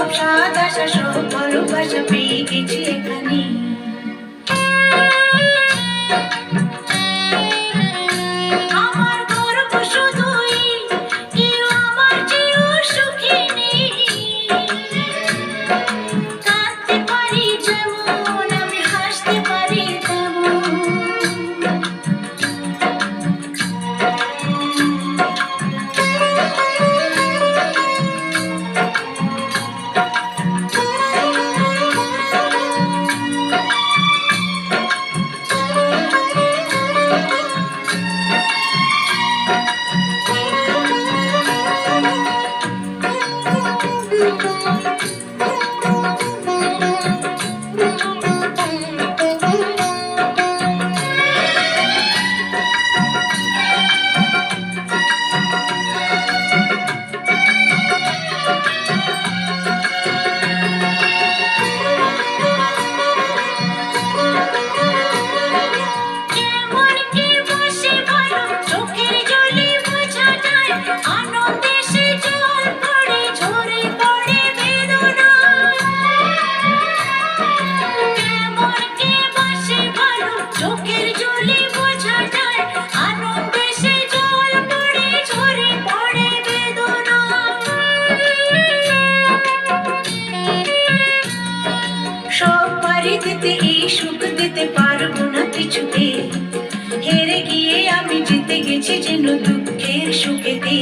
সব স্বাদ আশা সব ভালোবাসা পেয়ে গেছি এখানে। আমার গর্ব শুধুই কেউ আমার চেয়েও সুখী নেই। কাঁদতে পারি যেমন আমি হাসতে পারি তেমন। দিতে এই সুখ দিতে পারবো না কিছুতে, হেরে গিয়ে আমি জিতে গেছি যেন দুঃখের সুখেতে।